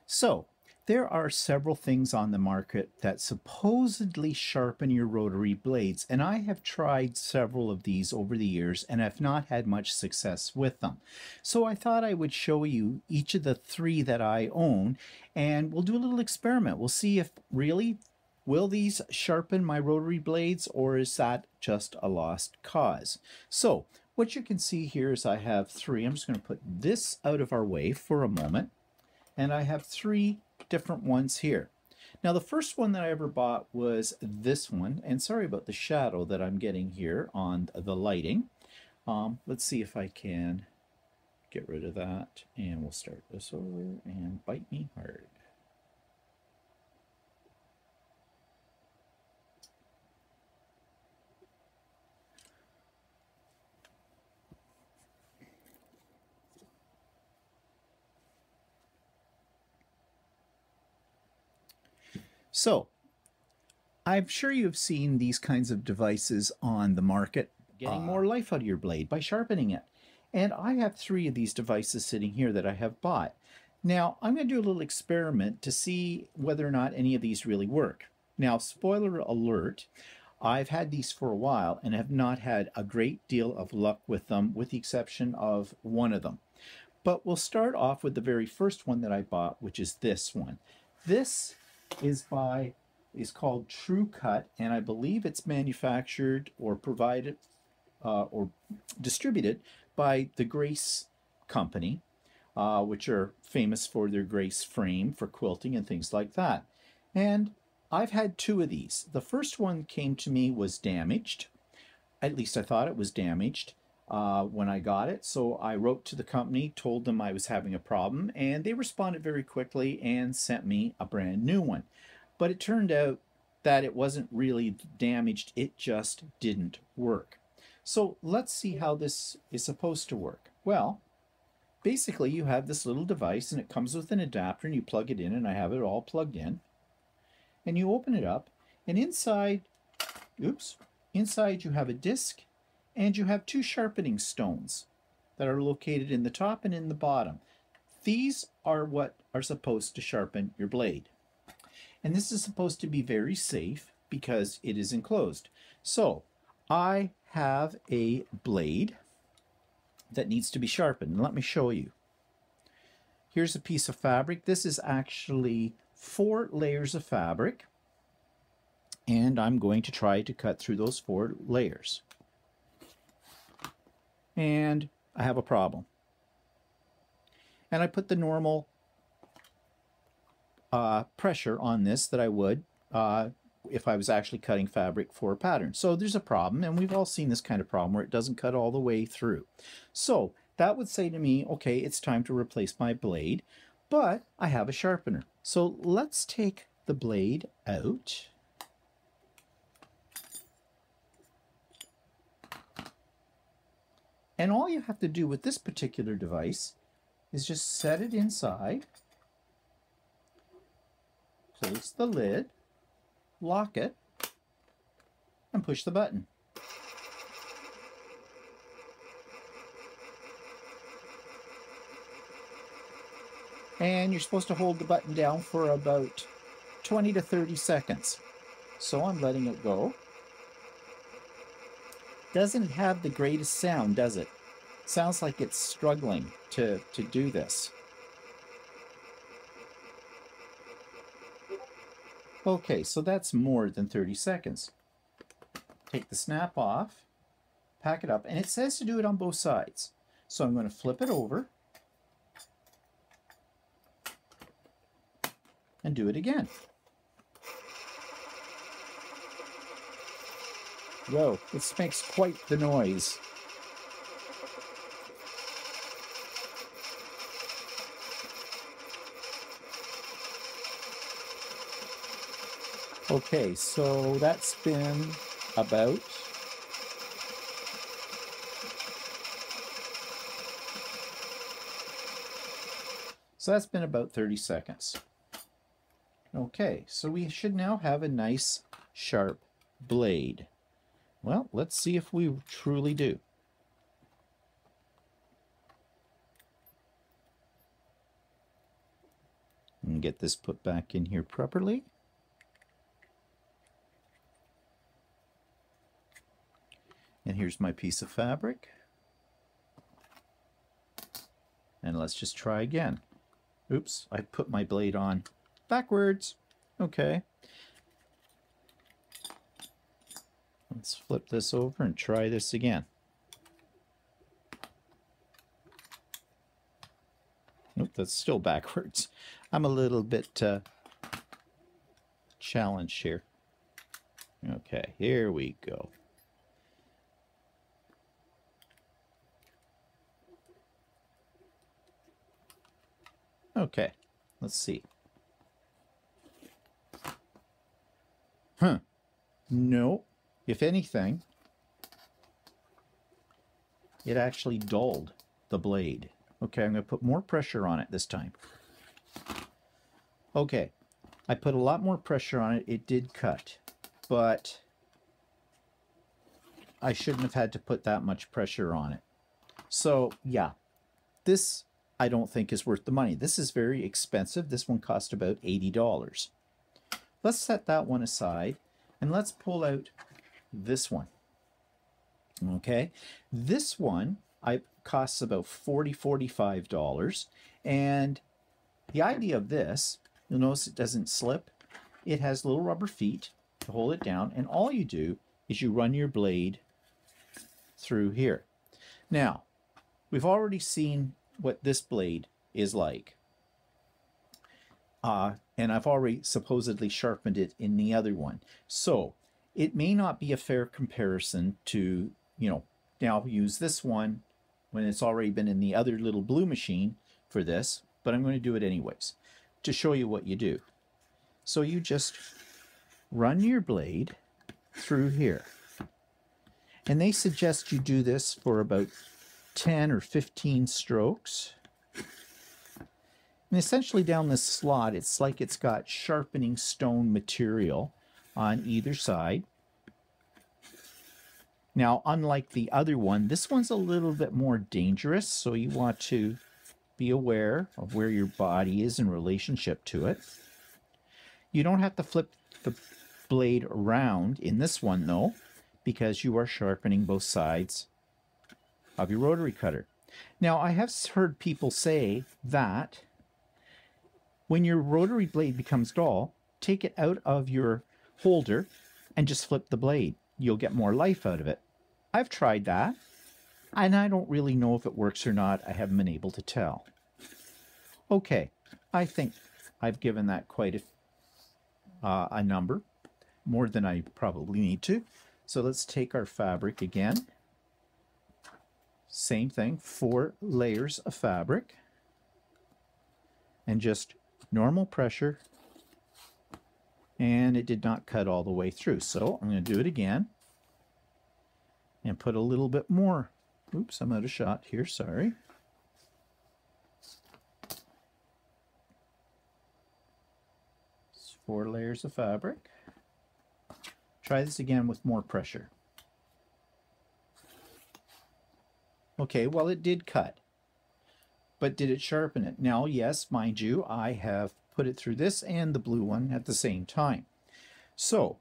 So, there are several things on the market that supposedly sharpen your rotary blades, and I have tried several of these over the years and have not had much success with them. So I thought I would show you each of the three that I own, and we'll do a little experiment. We'll see if really will these sharpen my rotary blades, or is that just a lost cause? So what you can see here is I have three. I'm just going to put this out of our way for a moment. And I have three different ones here. Now the first one that I ever bought was this one, and sorry about the shadow that I'm getting here on the lighting. Let's see if I can get rid of that, and we'll start this over and bite me hard. So, I'm sure you've seen these kinds of devices on the market, getting more life out of your blade by sharpening it. And I have three of these devices sitting here that I have bought. Now, I'm going to do a little experiment to see whether or not any of these really work. Now, spoiler alert, I've had these for a while and have not had a great deal of luck with them, with the exception of one of them. But we'll start off with the very first one that I bought, which is this one. This is called True Cut, and I believe it's manufactured or provided or distributed by the Grace Company, which are famous for their Grace frame for quilting and things like that. And I've had two of these. The first one came to me was damaged. At least I thought it was damaged when I got it. So I wrote to the company, told them I was having a problem, and they responded very quickly and sent me a brand new one. But it turned out that it wasn't really damaged, it just didn't work. So let's see how this is supposed to work. Well, basically you have this little device and it comes with an adapter and you plug it in, and I have it all plugged in. And you open it up, and inside you have a disc, and you have two sharpening stones that are located in the top and in the bottom. These are what are supposed to sharpen your blade. And this is supposed to be very safe because it is enclosed. So I have a blade that needs to be sharpened. Let me show you. Here's a piece of fabric. This is actually 4 layers of fabric, and I'm going to try to cut through those 4 layers. And I have a problem. And I put the normal pressure on this that I would if I was actually cutting fabric for a pattern. So there's a problem, and we've all seen this kind of problem where it doesn't cut all the way through. So that would say to me, okay, it's time to replace my blade, but I have a sharpener. So let's take the blade out. And all you have to do with this particular device is just set it inside, place the lid, lock it, and push the button. And you're supposed to hold the button down for about 20 to 30 seconds. So I'm letting it go. Doesn't have the greatest sound, does it? Sounds like it's struggling to do this. Okay, so that's more than 30 seconds. Take the snap off, pack it up, and it says to do it on both sides. So I'm going to flip it over and do it again. Whoa, this makes quite the noise. Okay, so that's been about So that's been about 30 seconds. Okay, so we should now have a nice sharp blade. Well, let's see if we truly do. And get this put back in here properly. And here's my piece of fabric. And let's just try again. Oops, I put my blade on backwards. Okay. Let's flip this over and try this again. Nope, that's still backwards. I'm a little bit challenged here. Okay, here we go. Okay, let's see. No, if anything, it actually dulled the blade. Okay, I'm going to put more pressure on it this time. Okay, I put a lot more pressure on it. It did cut, but I shouldn't have had to put that much pressure on it. So, yeah, this I don't think is worth the money. This is very expensive. This one cost about $80. Let's set that one aside, and let's pull out this one. Okay, this one costs about $45, and the idea of this, you'll notice it doesn't slip. It has little rubber feet to hold it down, and all you do is you run your blade through here. Now, we've already seen what this blade is like, and I've already supposedly sharpened it in the other one, so it may not be a fair comparison to, you know, now use this one when it's already been in the other little blue machine for this, but I'm going to do it anyways to show you what you do. So you just run your blade through here, and they suggest you do this for about 10 or 15 strokes. And essentially down this slot, it's like it's got sharpening stone material on either side. Now, unlike the other one, this one's a little bit more dangerous, so you want to be aware of where your body is in relationship to it. You don't have to flip the blade around in this one, though, because you are sharpening both sides of your rotary cutter. Now, I have heard people say that when your rotary blade becomes dull, take it out of your holder and just flip the blade. You'll get more life out of it. I've tried that, and I don't really know if it works or not. I haven't been able to tell. Okay, I think I've given that quite a number, more than I probably need to. So let's take our fabric again. Same thing, 4 layers of fabric, and just normal pressure, and it did not cut all the way through. So I'm going to do it again and put a little bit more. Oops, I'm out of shot here, sorry. 4 layers of fabric. Try this again with more pressure. Okay, well, it did cut, but did it sharpen it? Now, yes, mind you, I have put it through this and the blue one at the same time. So,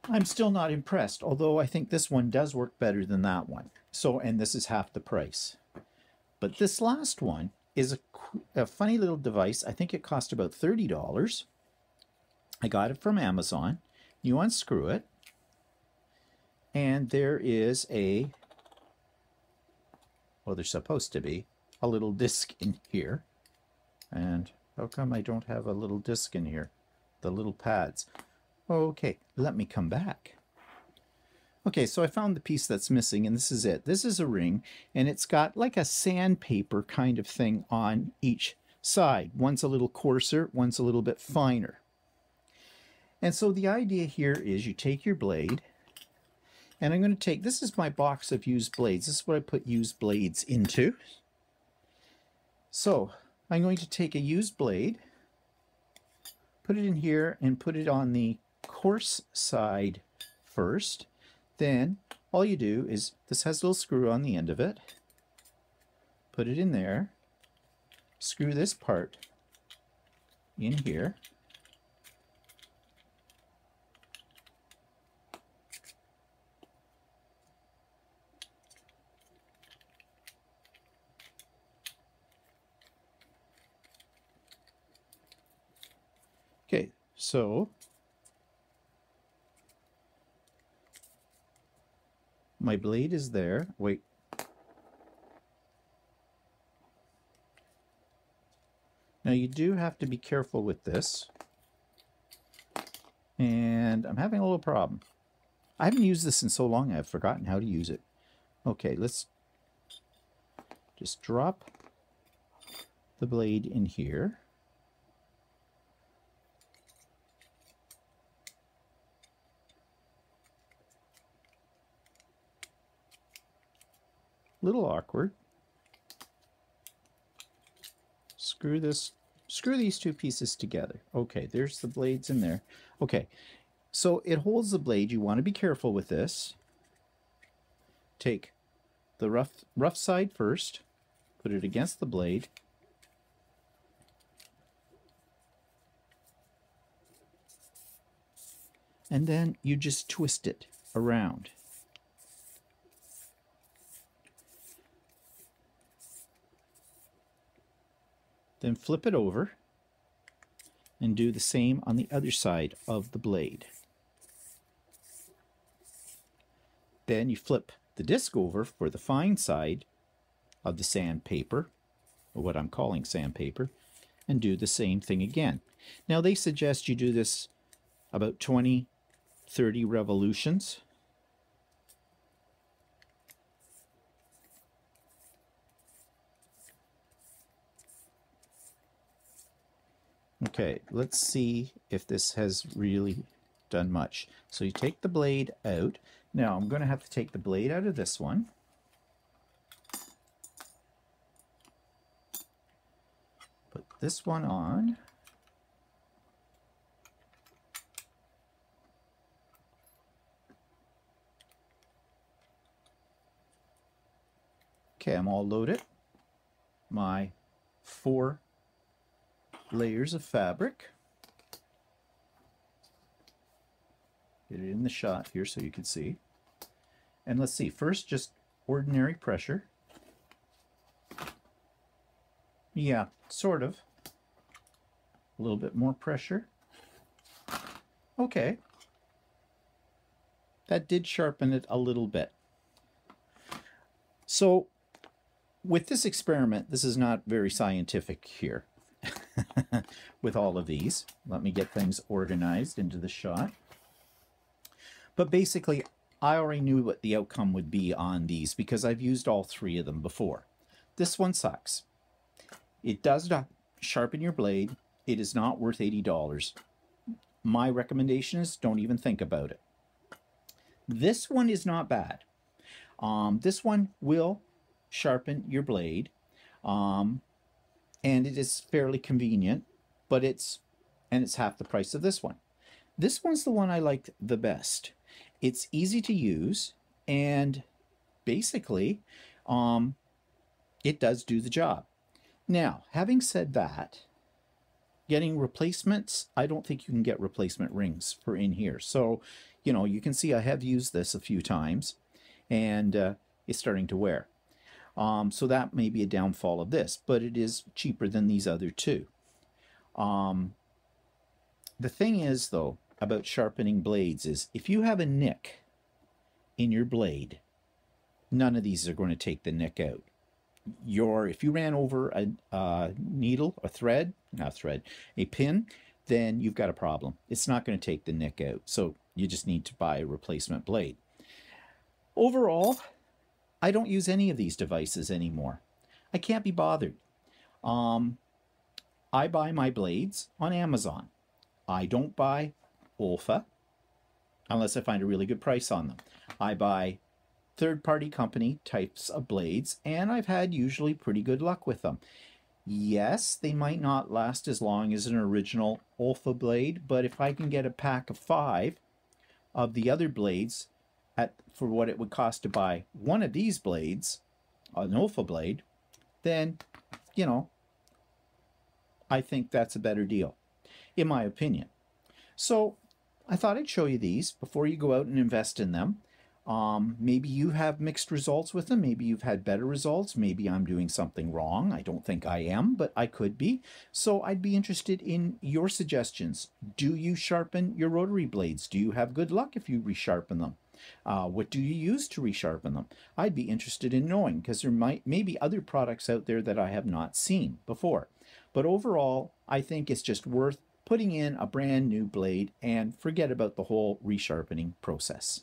I'm still not impressed, although I think this one does work better than that one. So, and this is half the price. But this last one is a funny little device. I think it cost about $30. I got it from Amazon. You unscrew it, and there is a, well, there's supposed to be a little disc in here. And how come I don't have a little disc in here? The little pads. Okay, let me come back. Okay, so I found the piece that's missing, and this is it. This is a ring, and it's got like a sandpaper kind of thing on each side. One's a little coarser, one's a little bit finer. And so the idea here is you take your blade, and I'm going to take, this is my box of used blades. This is what I put used blades into. So I'm going to take a used blade, put it in here, and put it on the coarse side first. Then all you do is, this has a little screw on the end of it, put it in there, screw this part in here. Okay, so my blade is there. Wait. Now you do have to be careful with this. And I'm having a little problem. I haven't used this in so long I've forgotten how to use it. Okay, let's just drop the blade in here. Little awkward. Screw these two pieces together. Okay, there's the blades in there. Okay, so it holds the blade. You want to be careful with this. Take the rough side first, put it against the blade. And then you just twist it around. Then flip it over and do the same on the other side of the blade. Then you flip the disc over for the fine side of the sandpaper, or what I'm calling sandpaper, and do the same thing again. Now they suggest you do this about 20-30 revolutions. Okay, let's see if this has really done much. So you take the blade out. Now I'm going to have to take the blade out of this one. Put this one on. Okay, I'm all loaded. My 4 layers of fabric. Get it in the shot here so you can see. And let's see, first just ordinary pressure. Yeah, sort of. A little bit more pressure. Okay. That did sharpen it a little bit. So with this experiment, this is not very scientific here. With all of these. Let me get things organized into the shot. But basically, I already knew what the outcome would be on these because I've used all 3 of them before. This one sucks. It does not sharpen your blade. It is not worth $80. My recommendation is don't even think about it. This one is not bad. This one will sharpen your blade. And it is fairly convenient, but it's half the price of this one. This one's the one I like the best. It's easy to use, and basically, it does do the job. Now, having said that, getting replacements, I don't think you can get replacement rings for in here. So, you know, you can see I have used this a few times, and it's starting to wear. So that may be a downfall of this, but it is cheaper than these other 2. The thing is, though, about sharpening blades is if you have a nick in your blade, none of these are going to take the nick out. If you ran over a needle, a pin, then you've got a problem. It's not going to take the nick out. So you just need to buy a replacement blade. Overall, I don't use any of these devices anymore. I can't be bothered. I buy my blades on Amazon. I don't buy Olfa unless I find a really good price on them. I buy third-party company types of blades, and I've had usually pretty good luck with them. Yes, they might not last as long as an original Olfa blade, but if I can get a pack of 5 of the other blades for what it would cost to buy one of these blades, an Olfa blade, then, you know, I think that's a better deal. in my opinion. So I thought I'd show you these before you go out and invest in them. Maybe you have mixed results with them. Maybe you've had better results. Maybe I'm doing something wrong. I don't think I am, but I could be. So I'd be interested in your suggestions. Do you sharpen your rotary blades? Do you have good luck if you resharpen them? What do you use to resharpen them? I'd be interested in knowing, because there may be other products out there that I have not seen before. But overall, I think it's just worth putting in a brand new blade and forget about the whole resharpening process.